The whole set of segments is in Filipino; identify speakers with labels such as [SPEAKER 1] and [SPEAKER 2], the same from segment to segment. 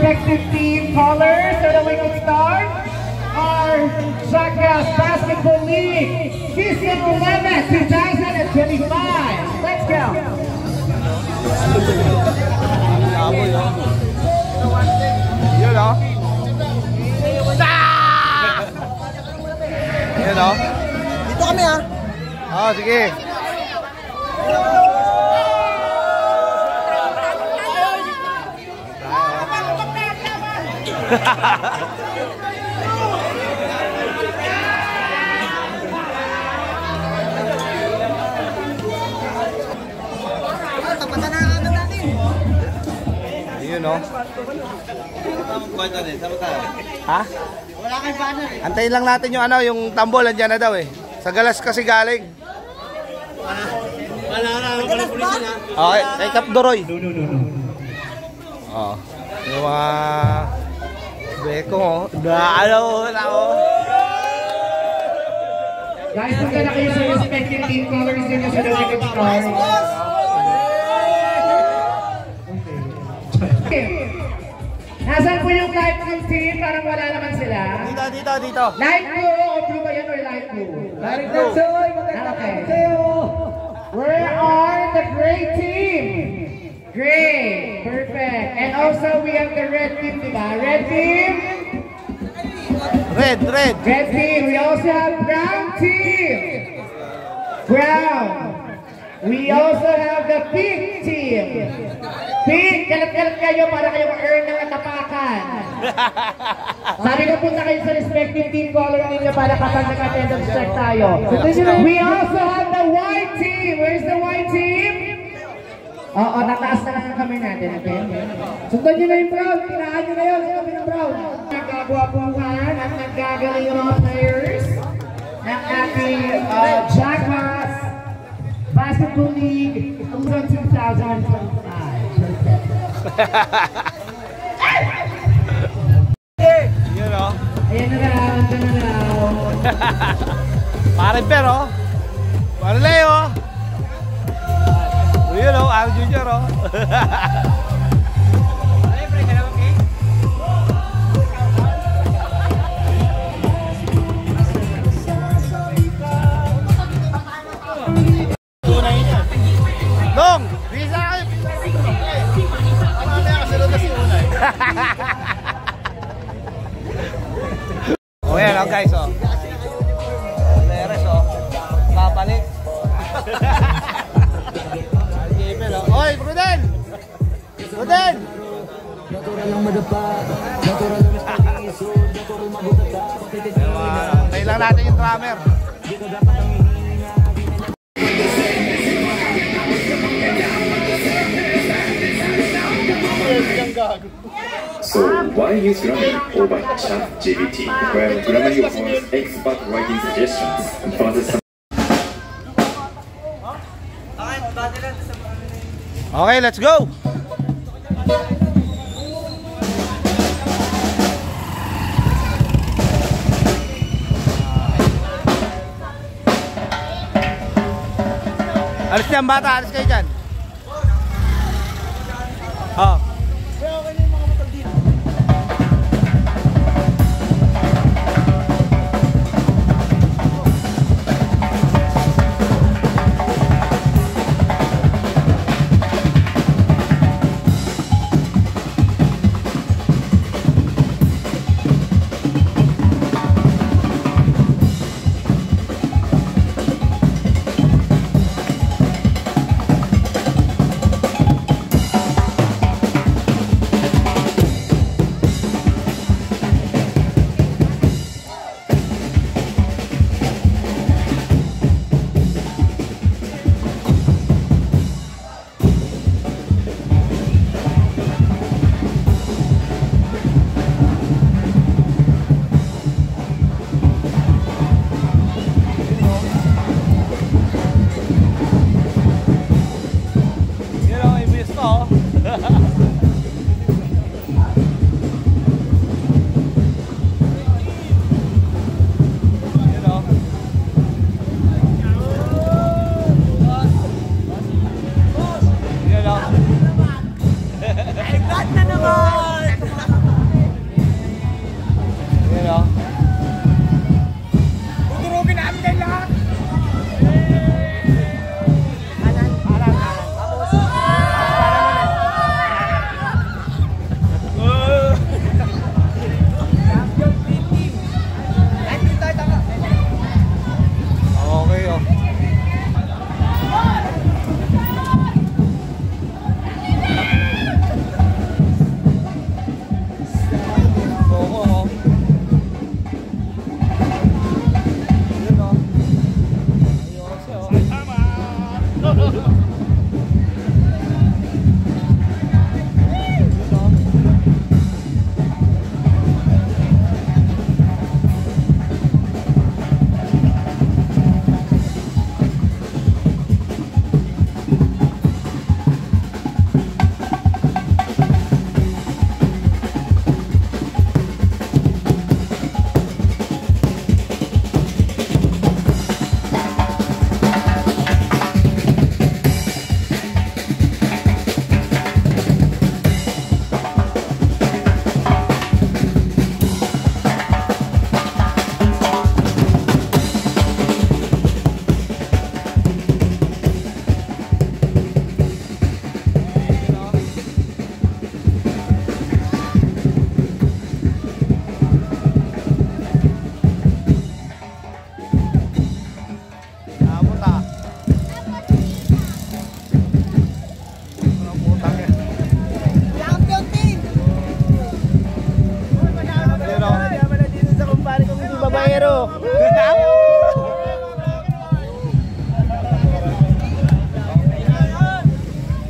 [SPEAKER 1] respective team colors so that we can start our Jackass Basketball League Season 11, 2025. Let's go!
[SPEAKER 2] Yun o. Yun o.
[SPEAKER 3] Dito kami ha.
[SPEAKER 2] Oo, sige. Yun o. Ha?
[SPEAKER 3] Wala kang banner eh.
[SPEAKER 2] Antayin lang natin yung ano, yung tambol andyan na daw eh. Sa galas kasi galing. Okay, kay Kap Doroy. Oo. Yung mga beko mo. Ano.
[SPEAKER 1] Guys, punta na kayo sa respective team colors din sa Dominican Stars. Nasaan po yung light blue team? Parang wala naman sila.
[SPEAKER 2] Dito.
[SPEAKER 1] Light blue o blue ba yan or light blue? Light blue. Okay. Where are the gray team? Gray. Perfect. And also we have the red team, diba? Red team?
[SPEAKER 2] Red.
[SPEAKER 1] Red team. We also have brown team. Brown. We also have the pink team. Pink, kalat-kalat kayo para kayo ma-earn ng katapakan. Sabi ko punta kayo sa respective team color ninyo para kapag nag-attendance check tayo. We also have the white team. Where's the white team? Oo, nataas na lang ang kamay natin. Okay? Sundan nyo na yung brown. Tirahan nyo na yun sa kami ng brown. Nagkagwapuhan at naggagaling yung mga players ng ating Jackass Basketball League 2025.
[SPEAKER 2] Yun o.
[SPEAKER 1] Ayan na raw, andun na raw.
[SPEAKER 2] Parang pero. Parang Leo. Yun o, Al Junior o. Dong! Bisa kayo! O yan o guys o. Leres o. Papalit. Oy, Bruden! Bruden! Tayo lang natin yung drummer.
[SPEAKER 4] So, why use Grammarly over ChatGPT, where Grammarly offers expert writing suggestions and further.
[SPEAKER 2] Okay, let's go! Alis yan bata, alis kayo dyan. Oh. Vlogero.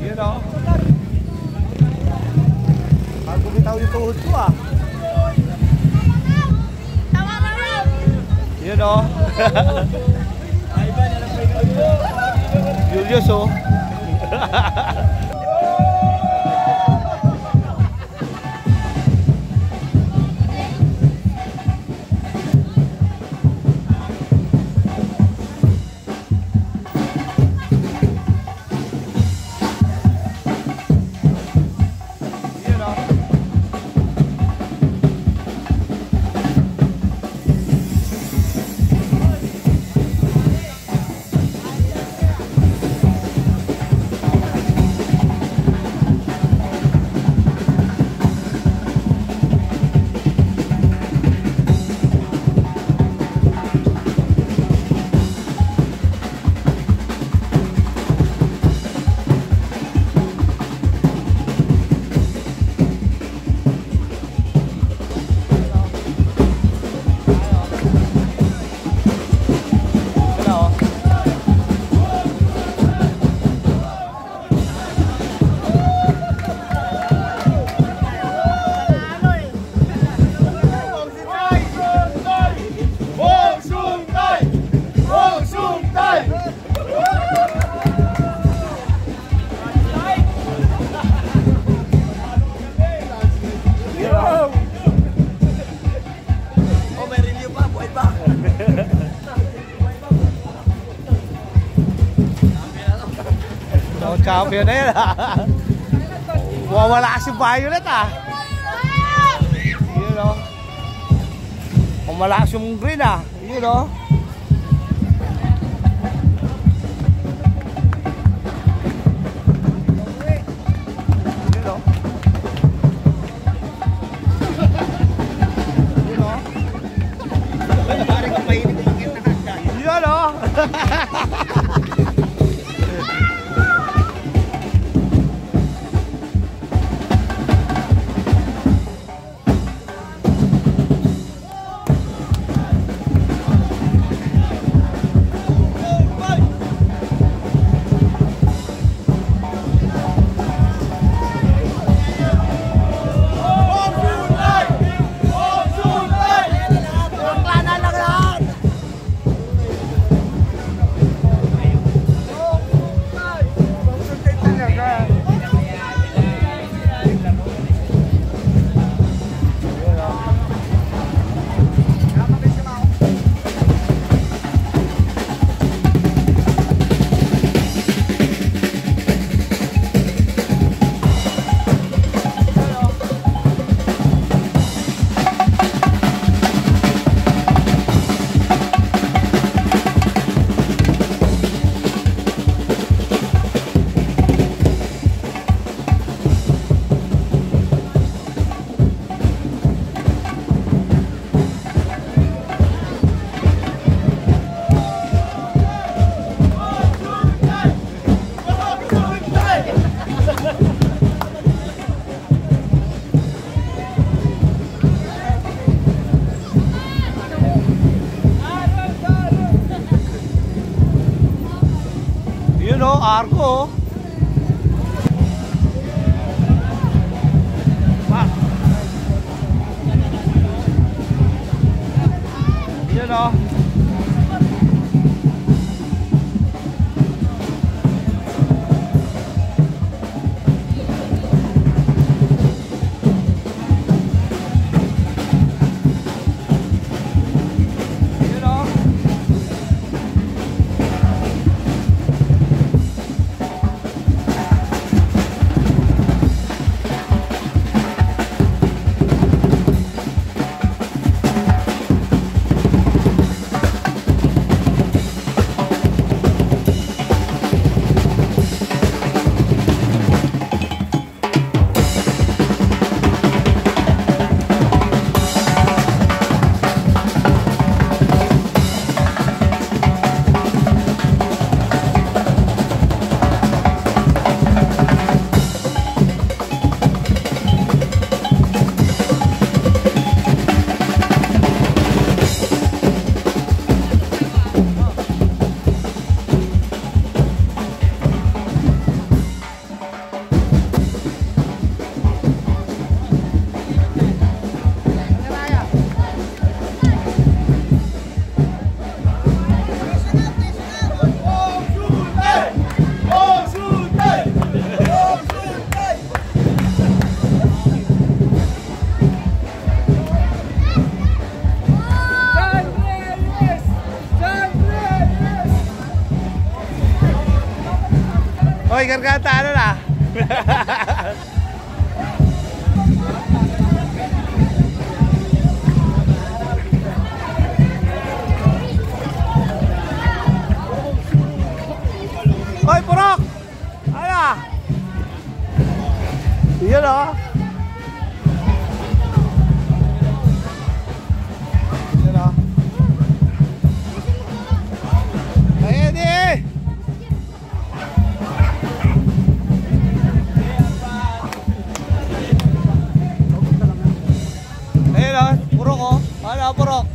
[SPEAKER 2] Yun o. Bago bitaw yung tuhod ko ah. Yun o. Julius o. Champion na yan ah. Wawala kasi Violet ah. Yun o. Umalakas yung green ah. Yun o. Yun o. Yun o. Argo. Yun o. may garganta, ano na? Hoy, purok! Ano? Yan o. Yan o. Ayan eh! Ayan o, purok o. Ano, purok?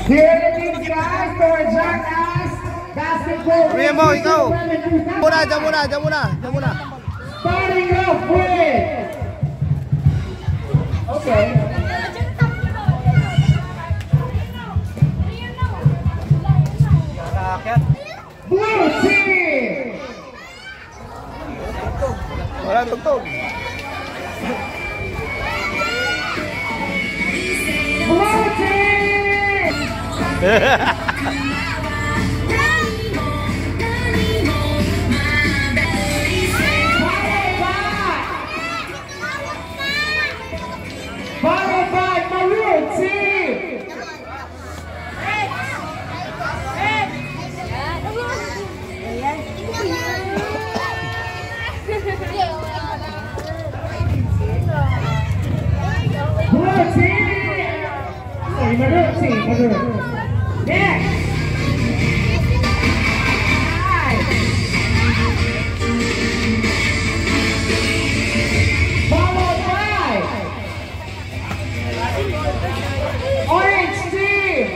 [SPEAKER 1] Here it is, guys, for Jackass Basketball.
[SPEAKER 2] Kuya mo, ikaw. Muna, dyan muna, dyan muna, dyan muna.
[SPEAKER 1] Starting off with... Okay. Blue team!
[SPEAKER 2] Wala tugtog.
[SPEAKER 1] Blue team! Followed by Maroon team! Blue team! Sorry, Maroon team, Maroon. Next! Followed by Orange team!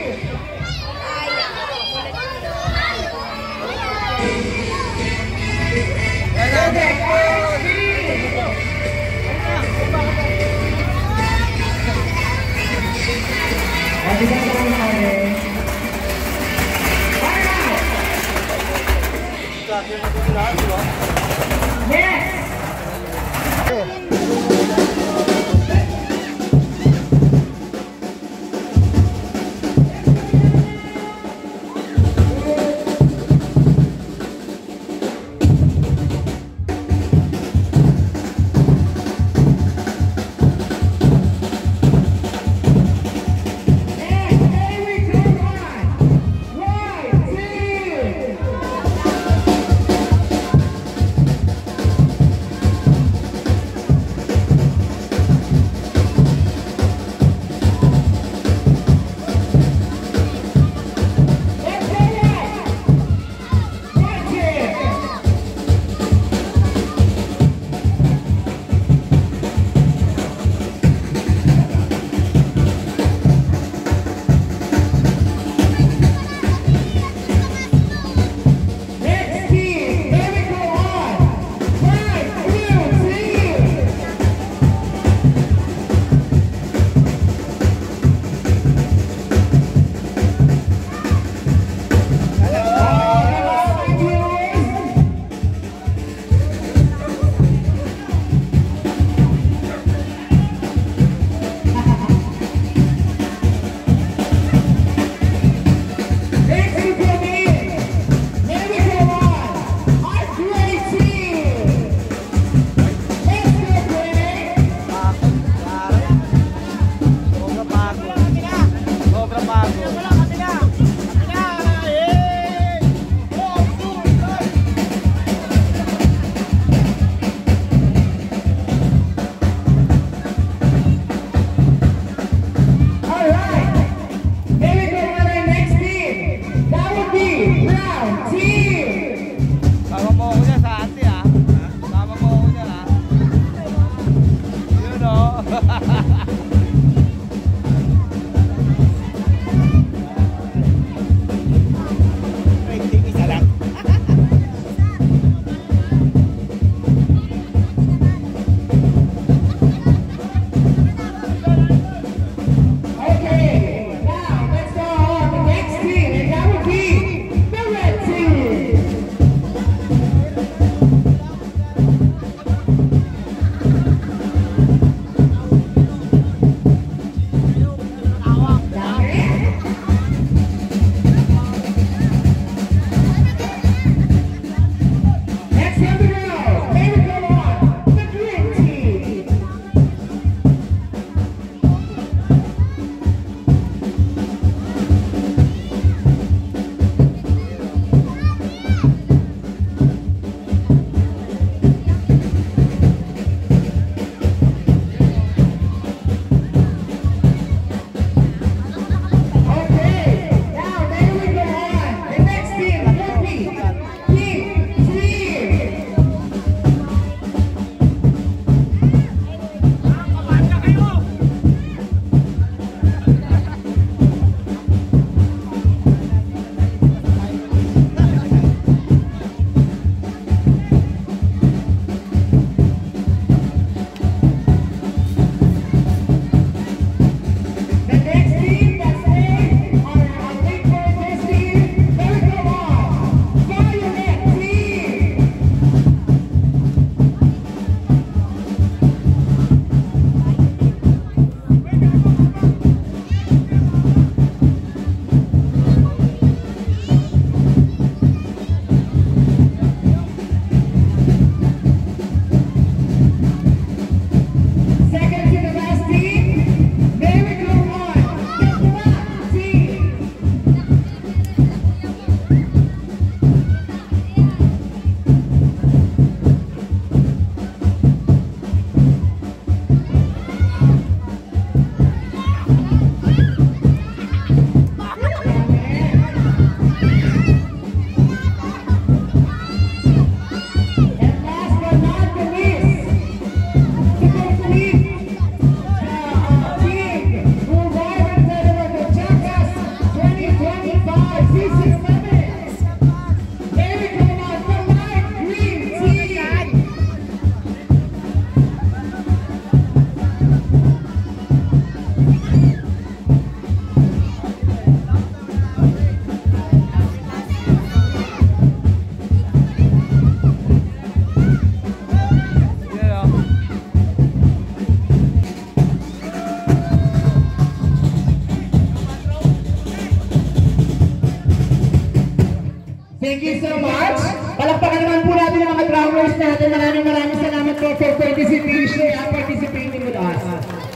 [SPEAKER 1] Palakpakan naman po natin ang mga drummers natin. Maraming salamat po for participating with us.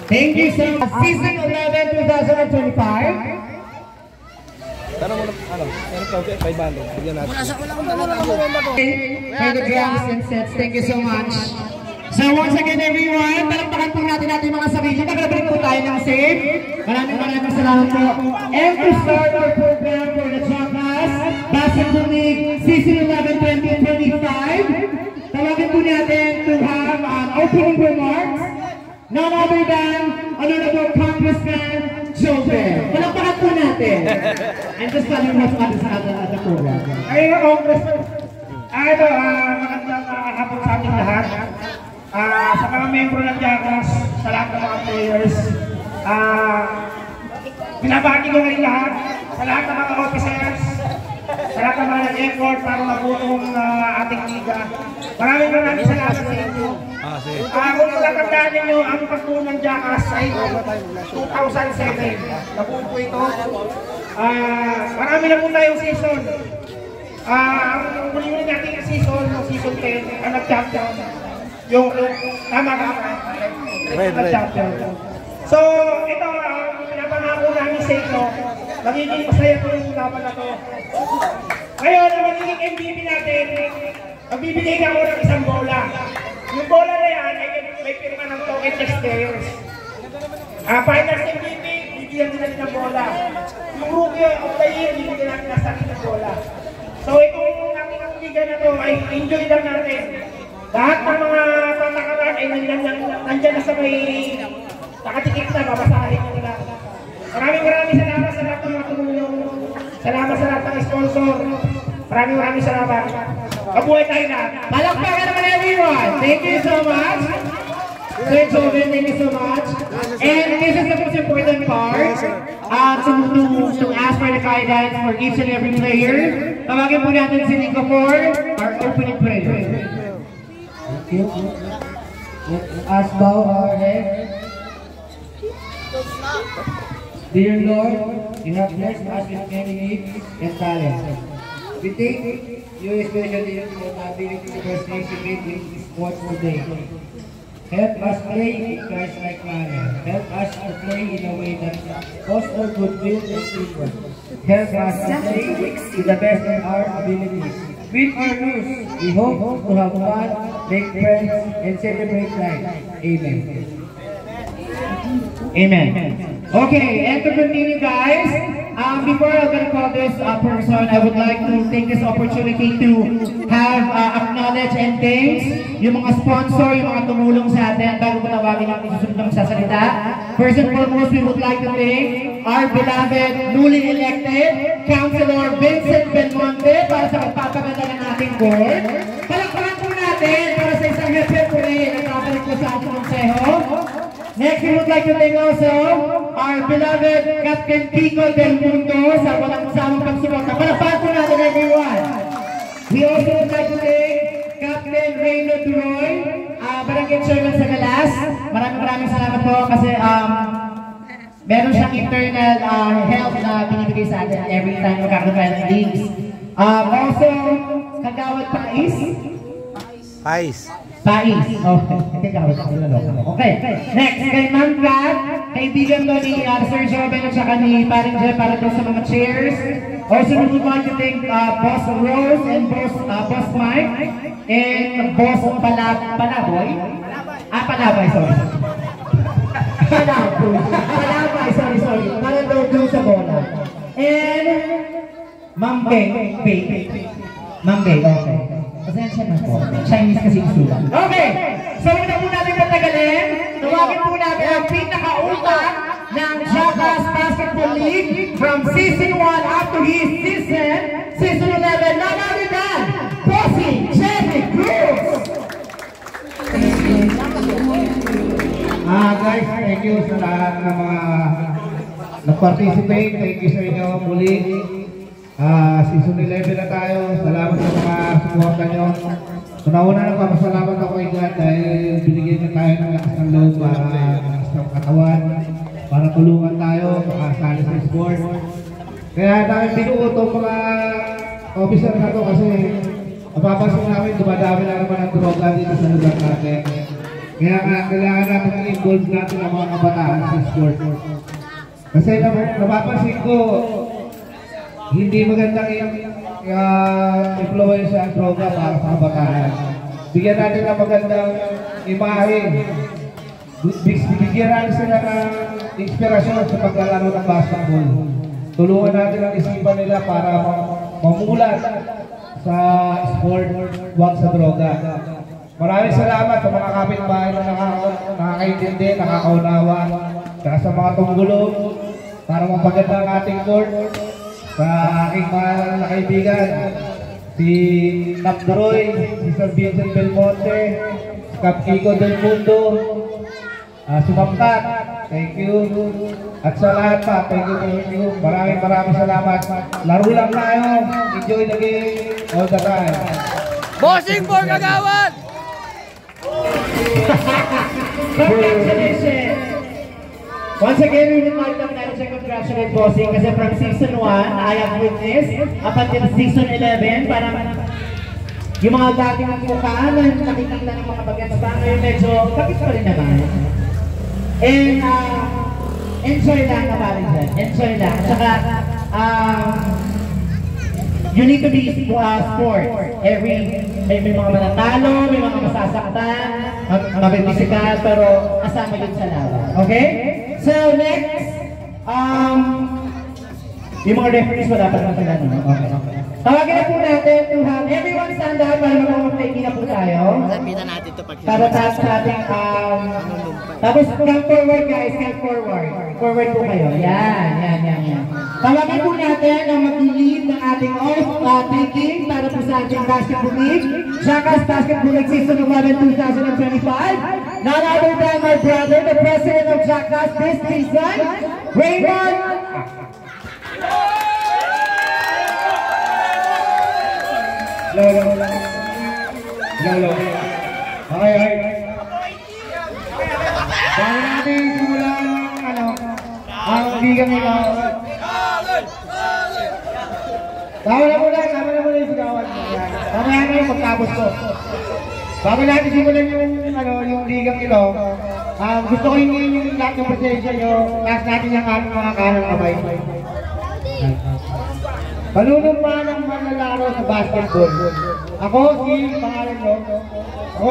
[SPEAKER 1] Thank you so much. Season 11, 2025.
[SPEAKER 2] Pero muna, ano pa, 500. Bigyan natin.
[SPEAKER 1] For the drums and sets, thank you so much. So once again everyone, palakpakan po natin mga sarili. Maglabalik po tayo ng safe. Maraming salamat po. And to start our program for the Jackass Basketball League Season 11, 2025, tawagin po natin to have an opening remarks. None other than Honorable Congressman Joseph. Palakpakan po natin. I'm just telling what's on the program.
[SPEAKER 5] Ayun, Congressman. Magandang hapon sa ating lahat. Sa mga membro ng Jackass, sa lahat ng mga players, binabati ko ngayon lahat, sa lahat ng mga officers, sa lahat ng mga nag-effort para mabutong ating liga. Maraming salamat sa inyo. Kung natatandaan ninyo, ang pagbuo ng Jackass ay 2007. Nabuo po ito. Marami na po tayong season. Ang muli natin yung season 10, ang nag-champion. Yung tama ka, nag-champion. So, ito, pinapangako namin sa inyo, magiging masaya po yung laban na to. Ngayon, ang magiging MVP natin, magbibigay ako ng isang bola. Yung bola na yan ay may pirma ng token test players. Finals MVP, bibigyan din natin ng bola. Yung rookie of the year, bibigyan natin ng sarili ng bola. So itong ating liga na to ay enjoy lang natin. Lahat ng mga patakaran ay nandyan na sa may nakatikip na, babasahin nyo nila. Maraming salamat sa lahat ng mga tumulong. Salamat sa lahat ng sponsor. Maraming salamat. Kabuhay tayo na.
[SPEAKER 1] Palakpakan naman everyone. Thank you so much. Sir Joven, thank you so much. And this is the most important part. To ask for the guidance for each and every player. Tawagin po natin si Nico for our opening prayer. Thank you. Let's bow our heads. Dear Lord, you have blessed us with many gifts and talents. We thank you especially for the ability to participate in sports today. Help us play in Christ-like manner. Help us to play in a way that fosters goodwill and teamwork. Help us to play to the best of our abilities. With our news, we hope to have fun, make friends, and celebrate life. Amen. Amen. Okay, and to continue guys, before I'm going to call this person, I would like to take this opportunity to have acknowledge and thanks yung mga sponsor, yung mga tumulong sa atin bago po tawagin natin susunod na magsasalita. First and foremost, we would like to thank our beloved, newly elected Councilor Vincent Belmonte para sa pagpapaganda ng ating board. Palakpakan po natin para sa isang hepe po rin na kapalik po sa ating konseho. Next, we would like to thank also our beloved Captain Kiko Del Mundo sa walang samang pagsuporta. Palakpakan po natin everyone. We also would like to thank Captain Reyno Duroy, Barangay Chairman sa Galas. Maraming salamat po kasi meron siyang internal help na binibigay sa atin every time magkakaroon tayo ng leagues. Also, Kagawad Pais. Okay. Okay. Next, kay Ma'am Kat, kaibigan to ni Sir Joven at saka ni Paring Jeff para to sa mga chairs. Also, we would like to thank Boss Rose and Boss Mike and Boss Palaboy. Palabay, sorry. Palabay, sorry. Parang daw sa bola. And Ma'am Bey, okay. Pasensya na po. Chinese kasi yung sulat. Okay! So, hindi na po natin patagalin. Tawagin po natin ang pinaka-utang ng Jackass Basketball League from Season 1 up to his Season 11. None other than Bossy Jenny Cruz!
[SPEAKER 5] Guys, thank you sa lahat ng mga nag-participate. Thank you sa inyo muli. Season 11 na tayo. Salamat sa mga suporta nyo. Una-una nagpapasalamat ako kay God dahil binigyan niya tayo ng lakas ng loob para lakas ng katawan, para tulungan tayo, makasali sa sport. Kaya dahil binuo itong mga officer na to kasi mapapansin namin, dumadami na naman ang droga dito sa lugar natin. Kaya kailangan natin i-involve natin ang mga kabataan sa sport. Kasi napapansin ko, hindi magandang influence ang droga para sa kabataan. Bigyan natin ng magandang imahe. Bigyan natin sila ng inspirasyon sa paglalaro ng basketball. Tulungan natin ang isipan nila para mamulat sa sport, huwag sa droga. Maraming salamat sa mga kapitbahay na nakakaintindi, nakakaunawa, saka sa mga tumulong para mapaganda ang ating court. Sa aking mga kaibigan, si Cap Droy, si Sir Vincent Belmonte, si Cap Kiko Del Mundo, si Mamtat, thank you. At sa lahat pa, thank you. Maraming salamat. Laro lang tayo. Enjoy the game all the time.
[SPEAKER 2] Bossing for Kagawad!
[SPEAKER 1] Congratulations! Once again, we would like to congratulate Bossing kasi from season 1, I have witnessed up until season 11, parang yung mga dating mukha na nakikita ng mga bagets pa, ngayon medyo kapit pa rin naman. And enjoy lang na parang dyan. Enjoy lang. Saka, you need to be sport. May mga manatalo, may mga masasaktan, mabibisikal, pero kasama yun sa laban. Okay? So next, yung mga referees mo dapat natin ano. Okay. Tawagin na po natin to have everyone stand up para mag-play na po tayo.
[SPEAKER 3] Sabitan natin ito pag
[SPEAKER 1] Para taas natin, tapos come forward guys, come forward. Forward po kayo. Yan. Tawagin po natin ang mag-lead ng ating taking para po sa ating basketball league. Jackass Basketball League Season 11 2025. None other than my brother, the president of Jackass this season, Raymond. Lolo. Okay. Bago natin simulan ang ligang nila. Tama na muna yung sigawan. Tama na yung pagtapos ko. Bago natin simulan yung ligang nila, gusto ko yung lahat ng presensya nyo, taas natin yung aming mga kanang kamay. Panunumpa ng manlalaro sa basketball. Ako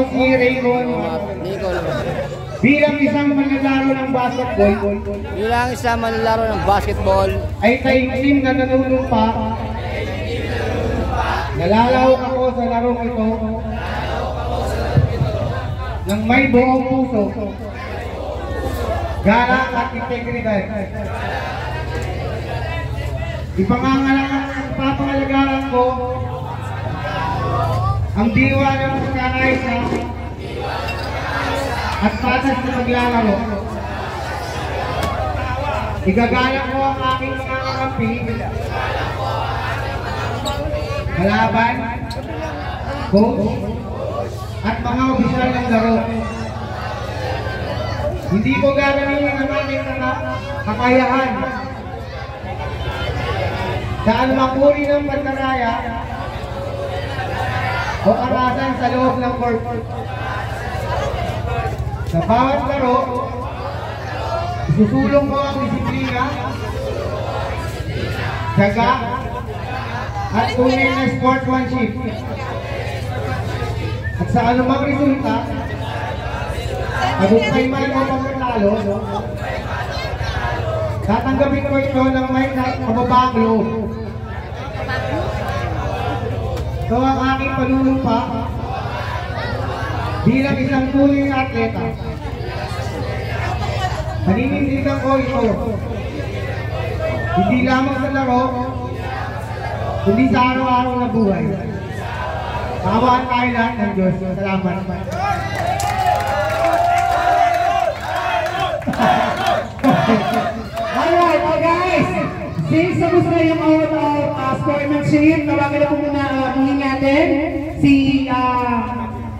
[SPEAKER 1] si Raymond. Bilang isang manlalaro ng basketball. Ay taimtim na nanunumpa. Nalalawak ako sa larong ito. Nang may buong puso. Galang at integridad. Ipapangalagaan ko ang diwa ng pagkakaisa at patas na paglalaro. Igagalang ko ang aking mga kakampi, kalaban, coach, at mga opisyal ng laro. Hindi ko gagamitin ang aking kakayahan sa anumang uri ng pagkaraya o karasan sa loob ng court. Sa bawat laro, isusulong ko ang disiplina, tiyaga, at tunay na sportsmanship. At sa anumang resulta, tagumpay man o pagkatalo, tatanggapin ko ito ng may kababaang loob. So ang aking panunumpa bilang isang tunay na atleta, paninindigan ko ito hindi lamang sa laro kundi sa araw-araw na buhay. Kaawaan tayo lahat ng Diyos. Salamat. Alright, guys! Since tapos na yung sportsmanship, tawagan na po muna natin si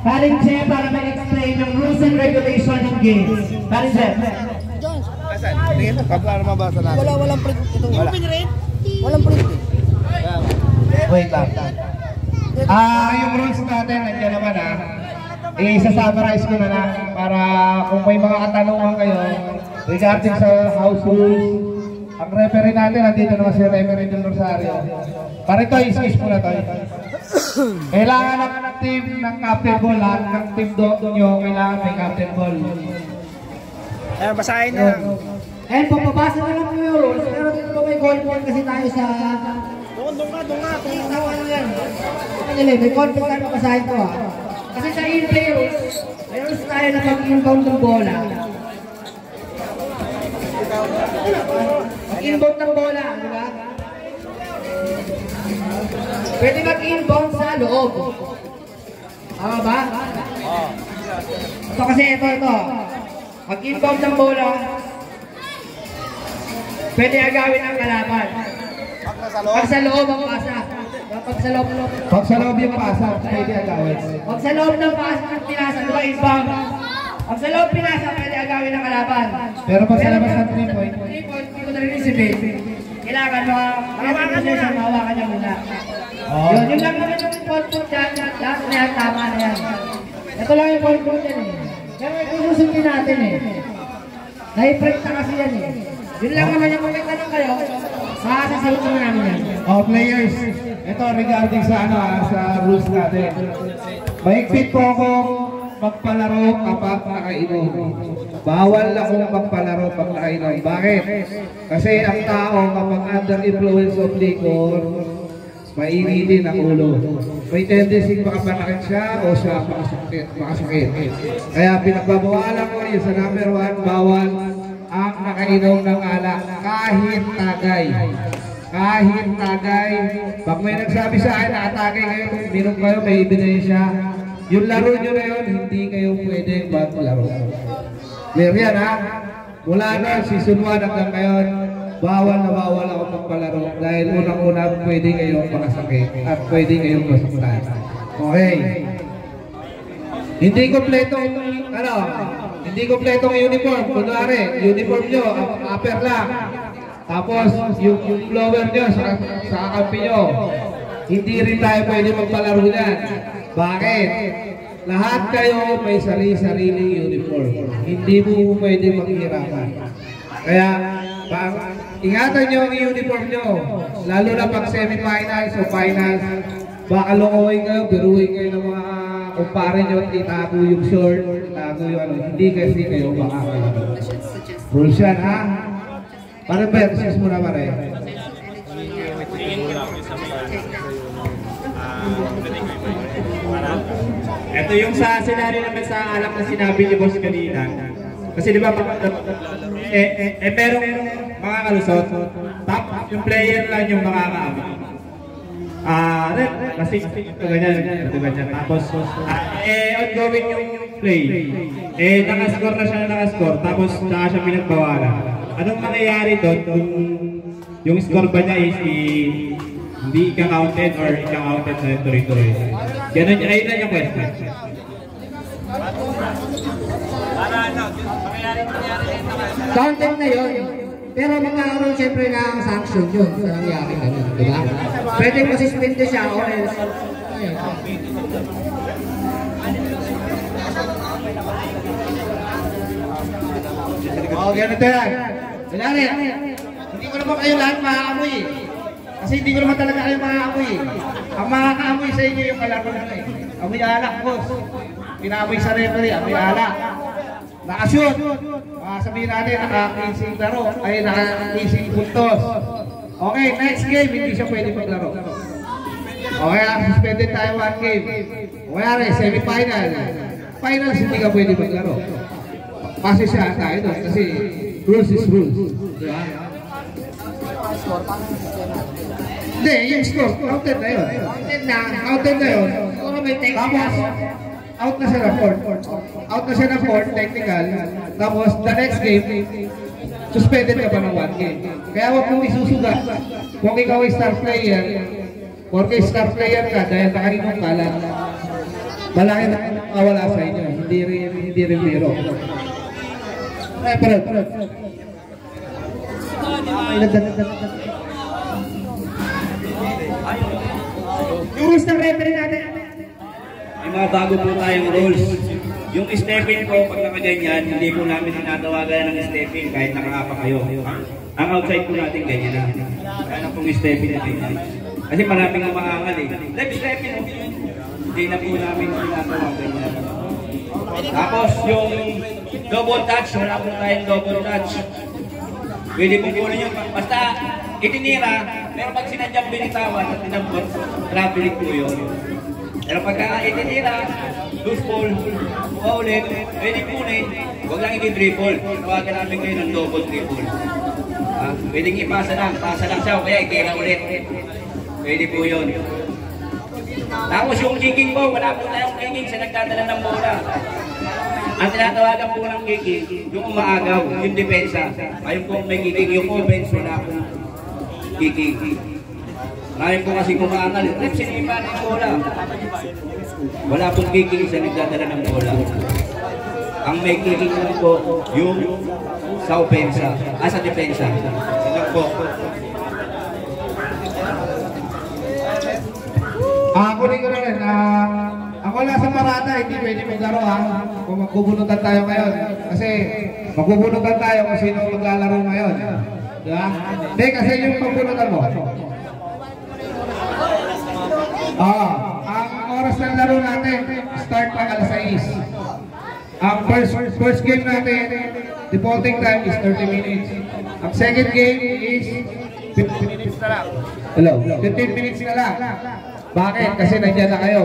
[SPEAKER 1] Paring Jeff para mag-explain yung rules and regulations ng games. Paring Jeff.
[SPEAKER 2] Tingin, para mabasa natin.
[SPEAKER 3] Walang print ito. Walang print.
[SPEAKER 1] Wait lang. Yung rules natin, nandiyan naman i-summarize ko na lang para kung may mga katanungan kayo regarding sa house rules. Ang referee natin, nandito naman si Referee Del Rosario. Para ito, i-skis mo na to. Kailangan ng team ng captain ball, lahat ng team nyo, kailangan may captain ball.
[SPEAKER 2] Basahin na lang.
[SPEAKER 3] And papabasa na lang yung rules, pero dito may conflict kasi tayo sa...
[SPEAKER 2] Doon nga.
[SPEAKER 3] Ano yan? May conflict tayo papasahin ko Kasi sa in-play rules, mayroon tayo na pag-inbound ng bola. Mag-inbound ng bola, di ba? Pwede mag-inbound sa loob. Tama ba? Ito kasi ito. Mag-inbound ng bola, pwede agawin ang kalaban. Pag sa loob ang pasa. Pag sa loob yung pasa, pwede agawin. Pag sa loob ng pasa, pinasa, di ba inbound? Pag sa loob pinasa, pwede agawin ng kalaban.
[SPEAKER 1] Pero pag sa labas ng 3 point,
[SPEAKER 3] hindi ko na rin isipin. Kailangan mahawakan niya muna. Yun lang naman yung point dyan. Lahat na yan, tama na yan. Ito lang yung point dyan Pero ito susundin natin Naiprint na kasi yan Yun lang naman yung kung may tanong kayo, makasasagot naman namin yan.
[SPEAKER 1] Players, ito regarding sa sa rules natin. Mahigpit po ako magpalaro kapag nakainom. Bawal akong magpalaro pag nakainom. Bakit? Kasi ang tao kapag under influence of liquor, mainitin ang ulo. May tendency makapanakit siya o siya makasakit. Kaya pinagbabawalan ko yun sa number 1, bawal ang nakainom ng alak kahit tagay. Pag may nagsabi sa akin na atake kayo, minum kayo, may ebidensya. Yung laro nyo na yun, hindi kayo pwedeng maglaro. Clear yan Mula na, season 1 hanggang ngayon, bawal ako magpalaro dahil unang-una pwede kayong makasakit at pwede kayong masaktan. Okay. Hindi kompletong uniform. Kunwari, uniform nyo, upper lang. Tapos, yung flower nyo sa kampi nyo. Hindi rin tayo pwede magpalaro yan. Bakit? Lahat kayo may sarili-sariling uniform. Hindi mo pwede maghirapan. Kaya, ingatan nyo ang uniform nyo. Lalo na pag semi-finals o finals, baka lokohin kayo, biruhin kayo ng mga kumpare nyo, itago yung short, itago yung hindi kasi kayo makakalaban. Rules yan Para versus muna pare.
[SPEAKER 5] Ito yung sa senaryo naman sa alak na sinabi ni Boss kanina. Kasi di ba merong mga kalusot, top yung player lang yung makakaabot. Kasi ito ganyan. Tapos ongoing yung play. Nakascore na siya, tapos saka siya pinagbawalan. Anong mangyayari doon kung yung score ba niya is hindi ika-counted or ika-counted na tuloy-tuloy? Ganun ayun lang yung question.
[SPEAKER 3] Counted na yun. Pero magkakaroon siyempre na ang sanction yun sa nangyari ganun, di ba? Pwede masuspende siya o else.
[SPEAKER 1] Ganito yan. Hindi ko naman kayo lahat makakamoy Kasi hindi ko naman talaga kayo makakamoy Ang makakaamoy sa inyo yung kalaro na Amoy alak, boss. Pinamoy sa referee, amoy alak. Nakashoot. Sabihin natin, naka-15 laro. Ay, naka-15 puntos. Okay, next game, hindi siya pwede maglaro. Okay, suspended tayo 1 game. Okay, semi-final. Finals, hindi ka pwede maglaro. Kasi siya tayo doon. Kasi rules is rules. Diba? Hindi, yung score, counted na yun. Counted na yun. Tapos, out na siya na 4. Technical. Tapos, the next game, suspended ka pa ng 1 game. Kaya huwag mong isusugat. Kung ikaw ay star player, porque star player ka dahil nakarinong ka lang, malaki na mawala sa inyo. Hindi rin biro. Parang. Yung
[SPEAKER 3] rules ng referee natin.
[SPEAKER 6] May mga bago po tayong rules. Yung stepping po, pag nakaganyan, hindi po namin tinatawagan ng stepping kahit nakakapa kayo. Ang outside po natin ganyan na. Kaya pong stepping na ganyan. Kasi maraming umaangal eh. Left stepping, hindi na po namin tinatawagan yan. Tapos yung double touch, wala po tayong double touch. Pwede po kunin yung, basta itinira, pero pag sinadyang binitawan at tinambot, traveling po yun. Pero pagka itinira, loose ball, ulit, pwede kunin, huwag lang i-dribble. Tawagan namin kayo ng double dribble. Pwedeng ipasa lang siya, o kaya itira ulit. Pwede po yun. Tapos yung kicking po, wala po tayong kicking sa nagdadala ng bola. Ang tinatawagan po ng kicking, yung umaagaw, yung depensa. Ayun po may kicking, yung offense, wala po kicking. Marami po kasi kumaangal, sinipa ng bola. Wala pong kicking sa nagdadala ng bola. Ang may kicking lang po, yung sa offensa, sa depensa. Yan po.
[SPEAKER 1] Kunin ko na rin. Ako lang sa parada, hindi pwede maglaro ha. Kung magbubunutan tayo ngayon. Kasi magbubunutan tayo kung sino maglalaro ngayon. Diba? Hindi, kasi yung magbunutan mo. Ang oras ng laro natin, start pang alas 6. Ang first game natin, defaulting time is 30 minutes. Ang second game is 15 minutes na lang. Hello? 15 minutes na lang. Bakit? Kasi nandiyan na kayo.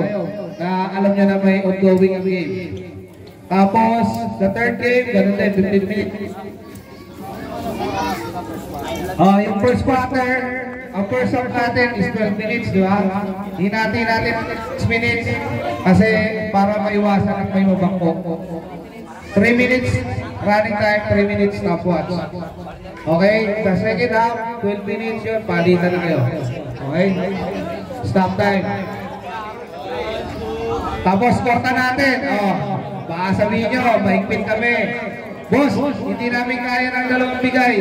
[SPEAKER 1] Na alam nyo na may ongoing ang game. Tapos, the third game, ganun din, 15 minutes. Yung first quarter, ang first half natin is 12 minutes, di ba? Hinati natin 6 minutes kasi para maiwasan at may mabangko. 3 minutes running time, 3 minutes stopwatch. Okay? The second half, 12 minutes yun, palitan na kayo. Okay? Stop time. Tapos korta natin. Baka sabihin nyo, maigpit kami. Boss, hindi namin kaya ng dalawang bigay.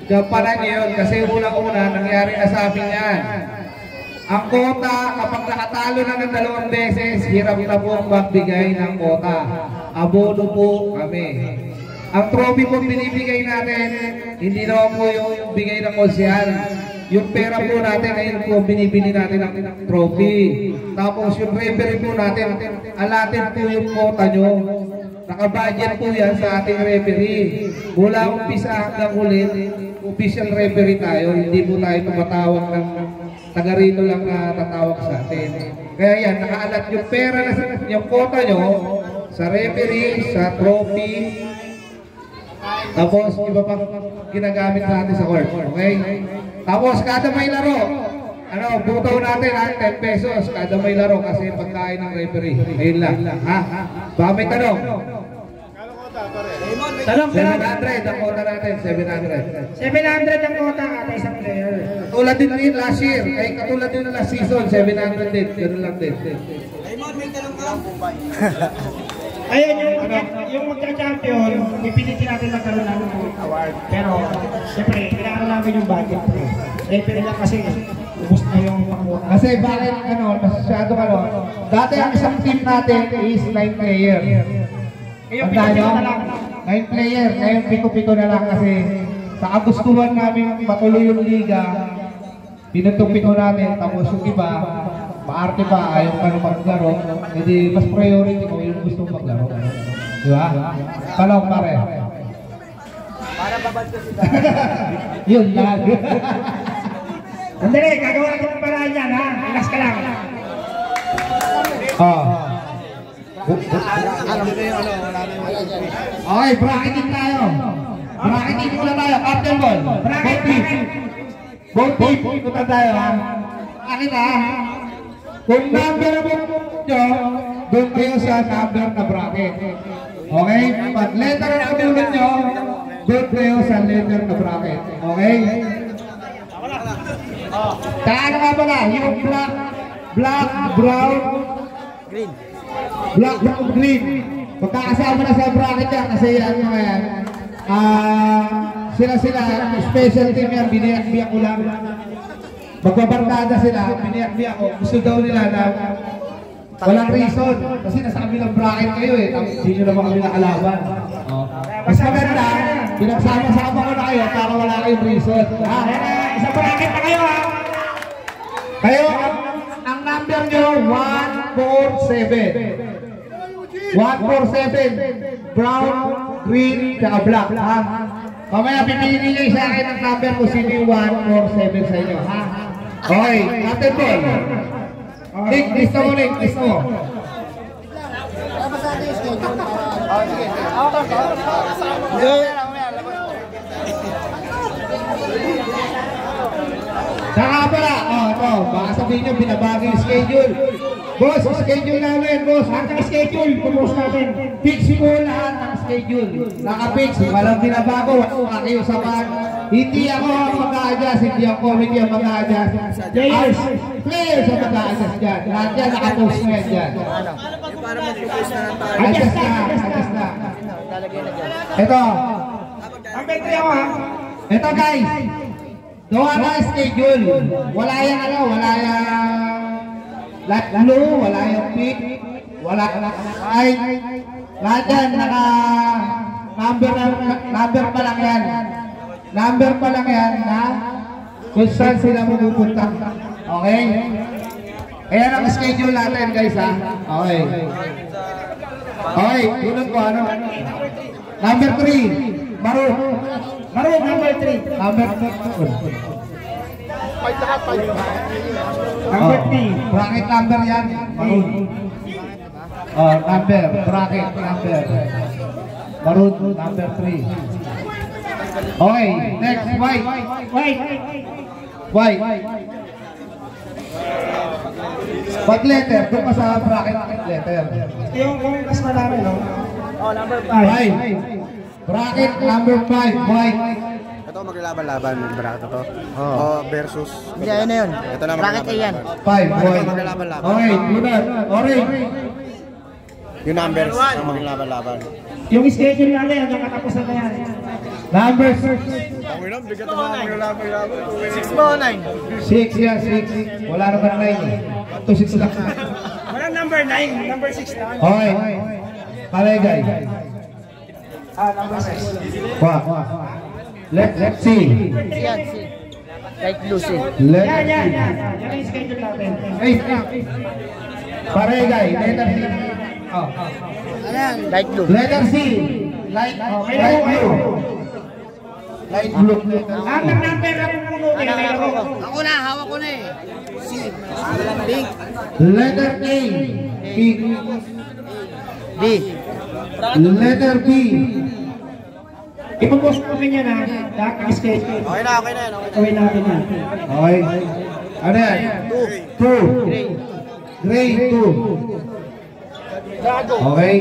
[SPEAKER 1] Gampanan nyo yun kasi unang-una nangyari na sa amin yan. Ang kota, kapag nakatalo na ng 2 beses, hirap na po magbigay ng kota. Abono po kami. Ang trophy po binibigay natin, hindi naman po yung bigay ng konsyal. Yung pera po natin, ayun po binibili natin ng trophy. Tapos yung referee po natin, alatin po yung kota nyo. Nakabudget po yan sa ating referee. Mula umpisa hanggang ulit, official referee tayo. Hindi po tayo tumatawag ng taga rito lang na tatawag sa atin. Kaya yan, nakaalat yung pera na yung kota nyo sa referee, sa trophy. Tapos iba pa ginagamit natin sa court. Okay? Tapos kada may laro, butaw natin 10 pesos kada may laro kasi pagkain ng referee. Ayun lang. Baka may tanong?
[SPEAKER 3] Tanong,
[SPEAKER 1] 700 ang kota natin, 700.
[SPEAKER 3] 700 ang kota at isang player.
[SPEAKER 1] Katulad din last year, katulad din last season, 700 din. Ganun lang din.
[SPEAKER 3] Ayun, yung magka-champion, ipilitin natin magkaroon namin ng award. Pero, siyempre, kailangan namin yung budget. Referee lang kasi, ubus na yung pangkuha.
[SPEAKER 1] Kasi bakit, masyado dati ang isang team natin is 9 player.
[SPEAKER 3] Ngayon, pito-pito na lang.
[SPEAKER 1] 9 player, ngayon pito-pito na lang kasi sa kagustuhan namin matuloy yung liga, pinutupito natin, tapos yung iba, maarte pa, ayaw ka na maglaro, hindi mas priority ko yung gusto maglaro. Diba? Palong pare.
[SPEAKER 2] Para babad ko sila.
[SPEAKER 1] Yun lang.
[SPEAKER 3] Andali, gagawa natin ng paraan yan, ha? Relax ka lang.
[SPEAKER 1] Okay, bracketing tayo. Bracketing muna tayo. Captain ball. Bracket. Both team. Ikutan tayo, ha? Akin, ha? Kung number mo nyo, doon kayo sa number na bracket. Okay? Pag letter na tulad nyo, doon kayo sa letter na bracket. Okay? Taan nga pala, yung black, brown, green. Black, brown, green. Magkakasama na sa bracket yan kasi yan mga yan. Sila, special team yan, biniyak-biyak ko lang. magbabarkada sila, piniyak-biyak ako, gusto daw nila na walang reason. Kasi nasa kabilang bracket kayo eh, hindi nyo naman kami nakalaban. Mas maganda, pinagsama-sama ko na kayo para wala kayong reason.
[SPEAKER 5] Isa bracket na kayo ha.
[SPEAKER 1] Kayo, ang number nyo, 147. 147. Brown, green, saka black, ha? Mamaya pipili nyo sa akin ang number kung sino yung 147 sa inyo, ha? Okay, Captain Ball. Nick, lista mo, Nick, lista mo. Saka pala, ito, baka sabihin nyo, binabagi yung schedule. Boss, schedule namin, boss.
[SPEAKER 5] Lahat ng schedule, pumus natin.
[SPEAKER 1] Fix mo lahat ng schedule. Naka-fix, walang binabago, wala kayo saban. Hindi ako ang mag-a-adjust, hindi ang committee ang mag-a-adjust.
[SPEAKER 5] Players.
[SPEAKER 1] Players ang mag-a-adjust dyan. Lahat yan, naka-post na yan dyan. Adjust na. Ito.
[SPEAKER 5] Ang betri ako ha.
[SPEAKER 1] Ito guys. Gawa na schedule. Wala yung wala yung light blue, wala yung pink, wala white. Lahat yan, number pa lang yan. Number pa lang yan na kung saan sila mapupunta. Okay? Ayan ang schedule natin guys ha. Okay. Okay, tulad ko ano. Number 3, Maroon.
[SPEAKER 5] Maroon, number 3.
[SPEAKER 1] Number 3.
[SPEAKER 5] Number 3.
[SPEAKER 1] Bracket number yan. Maroon. Number, bracket number. Maroon, number 3. Okay, next, white. White. What letter? Doon pa sa bracket letter.
[SPEAKER 5] Yung mas marami, no?
[SPEAKER 3] Number 5.
[SPEAKER 1] White. Bracket number 5, white.
[SPEAKER 7] Ito maglalaban-laban yung bracket ito. Oh. Versus.
[SPEAKER 3] Hindi, ayun na yun.
[SPEAKER 7] Ito na
[SPEAKER 3] Bracket A yan.
[SPEAKER 1] 5, white.
[SPEAKER 7] maglalaban-laban.
[SPEAKER 1] Okay, tunad. Orange.
[SPEAKER 7] Yung numbers ang maglalaban-laban.
[SPEAKER 5] Yung schedule natin, hanggang katapusan na yan.
[SPEAKER 1] Number 6.
[SPEAKER 7] Bigat naman ang maglalaban-laban.
[SPEAKER 1] 6 yan, 6. Wala naman 9 eh. 2, 6 lang.
[SPEAKER 5] Walang number 9, number 6 lang.
[SPEAKER 1] Okay. Palagay.
[SPEAKER 5] Number 6.
[SPEAKER 1] Let's see.
[SPEAKER 3] Yan, si light blue, si.
[SPEAKER 1] Let's
[SPEAKER 5] Yan.
[SPEAKER 1] see.
[SPEAKER 5] Yan yung schedule natin.
[SPEAKER 1] Paregay. Letter C.
[SPEAKER 3] Light blue.
[SPEAKER 1] Letter C. Light blue. Light blue.
[SPEAKER 5] Ang number na pupunutin, mayroon.
[SPEAKER 3] Ako na, hawak ko na eh. C. Pink.
[SPEAKER 1] Letter A. Pink.
[SPEAKER 3] B.
[SPEAKER 1] Letter B.
[SPEAKER 5] Ipapost namin yan ha. Lahat ng schedule.
[SPEAKER 7] Okay na yan.
[SPEAKER 5] Gawin natin yan.
[SPEAKER 1] Okay. Ano yan? 2. Gray 2. Okay.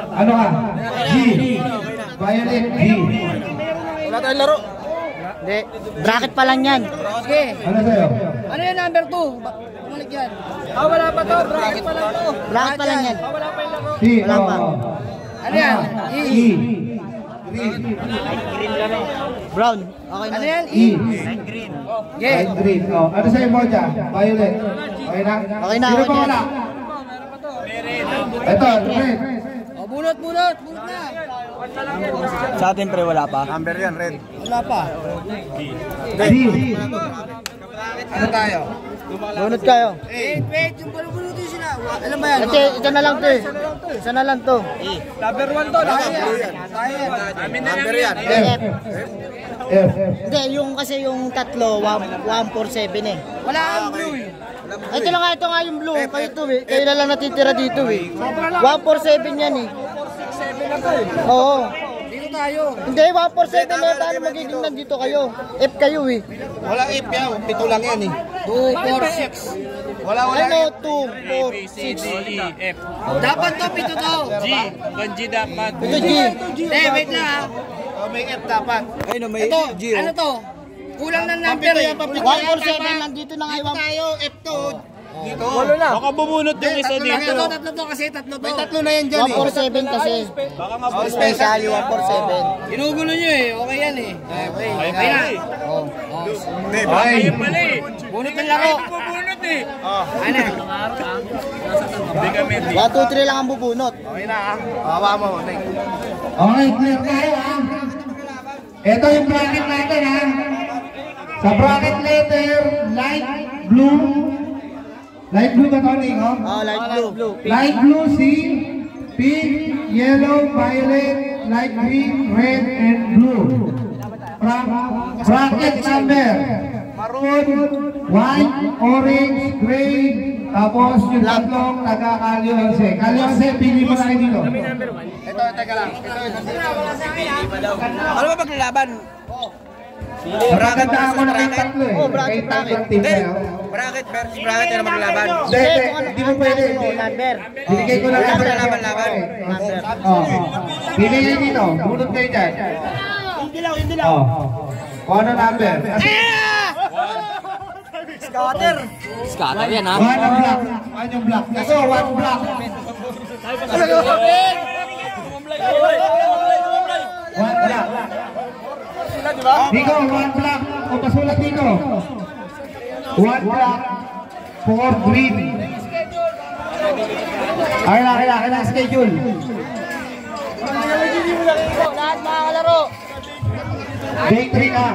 [SPEAKER 1] Ano ka? G. Violet G.
[SPEAKER 7] Wala tayong laro.
[SPEAKER 3] Hindi. Bracket pa lang yan. Sige.
[SPEAKER 1] Ano sa'yo?
[SPEAKER 3] Ano yung number 2? Bumalik yan. Wala pa to. Bracket pa lang to. Bracket pa lang yan.
[SPEAKER 1] C.
[SPEAKER 3] Wala pa. Ano yan? E. Brown. Okay na. Ano yan?
[SPEAKER 1] E.
[SPEAKER 3] Green.
[SPEAKER 1] Light green. Ano sa'yo mo dyan? Violet. Okay na?
[SPEAKER 3] Okay na,
[SPEAKER 1] Sino
[SPEAKER 3] okay
[SPEAKER 1] pa
[SPEAKER 3] na.
[SPEAKER 1] wala? Ito, red.
[SPEAKER 3] Bunot na.
[SPEAKER 2] Sa atin pre, wala pa.
[SPEAKER 7] Number yan, red.
[SPEAKER 3] Wala pa.
[SPEAKER 1] D.
[SPEAKER 7] Ano tayo?
[SPEAKER 3] Bunot kayo. Wait, yung bunutin sila. Alam ba yan? Ito na lang to eh. Isa na lang to.
[SPEAKER 2] Number 1 to.
[SPEAKER 7] Number yan.
[SPEAKER 3] F.
[SPEAKER 1] F.
[SPEAKER 3] Hindi, yung kasi yung tatlo, 147 eh. Wala ang blue eh. Ito lang ito nga yung blue. Kayo to eh. Kayo na lang natitira dito eh. 147 yan eh. Oo. Dito tayo. Hindi, 147 na tayo magiging nandito kayo. F kayo eh.
[SPEAKER 7] Walang F yan. Pito lang yan eh.
[SPEAKER 3] 2, 4, 6.
[SPEAKER 7] Wala.
[SPEAKER 3] Ano? 2, 4, 6. Dapat to, pito to. G.
[SPEAKER 2] G dapat.
[SPEAKER 3] Ito G. Hindi, wait lang ha.
[SPEAKER 7] May F dapat.
[SPEAKER 2] Ay no, may
[SPEAKER 3] Ito,
[SPEAKER 2] G.
[SPEAKER 3] ano to? Kulang ng number eh. 147, nandito na nga yung
[SPEAKER 7] Tayo, F to.
[SPEAKER 2] Dito. Walo na.
[SPEAKER 8] Baka bumunot yung isa dito.
[SPEAKER 2] Tatlo to kasi, tatlo to.
[SPEAKER 7] May tatlo na yan dyan 147 kasi.
[SPEAKER 8] Baka nga bumunot.
[SPEAKER 7] Special, 147.
[SPEAKER 2] Ginugulo nyo eh. Okay yan eh. Okay.
[SPEAKER 8] Ay, na.
[SPEAKER 2] Hindi, baka yun pala eh. Bunot ng laro. Bubunot eh. Ano?
[SPEAKER 8] Hindi kami.
[SPEAKER 7] 1, 2, 3 lang ang bubunot.
[SPEAKER 2] Okay na ah. Hawa mo.
[SPEAKER 3] Okay, clear tayo ha. Ito yung bracket natin ha. Sa bracket letter, light blue. Light blue ba ito, Nico?
[SPEAKER 7] Light blue.
[SPEAKER 3] Light blue C, pink, yellow, violet, light green, red, and blue. Bracket number, maroon, white, orange, gray, tapos yung tatlong taga-Kalyo 11. Kalyo 11, pili mo lang dito.
[SPEAKER 2] Ito, teka lang.
[SPEAKER 7] Ano ba maglalaban?
[SPEAKER 3] Bracket na ako na kay tatlo eh.
[SPEAKER 7] Bracket
[SPEAKER 3] Kay tatlong team kayo.
[SPEAKER 7] Bracket versus bracket na maglaban.
[SPEAKER 3] Hindi mo pwede.
[SPEAKER 7] Number.
[SPEAKER 3] Binigay ko lang
[SPEAKER 7] Wala
[SPEAKER 3] ang
[SPEAKER 7] na laban-laban. Number.
[SPEAKER 3] Pili nyo dito. Bunot kayo dyan. Hindi lang. Kung ano number?
[SPEAKER 7] Scatter. Scatter yan ha.
[SPEAKER 3] One ang block. One yung block. Ito, one block. One block. Dito, one block. O pasulat dito. One block. 4 green. Kailangan schedule.
[SPEAKER 7] Lahat mga kalaro.
[SPEAKER 3] Victory ka.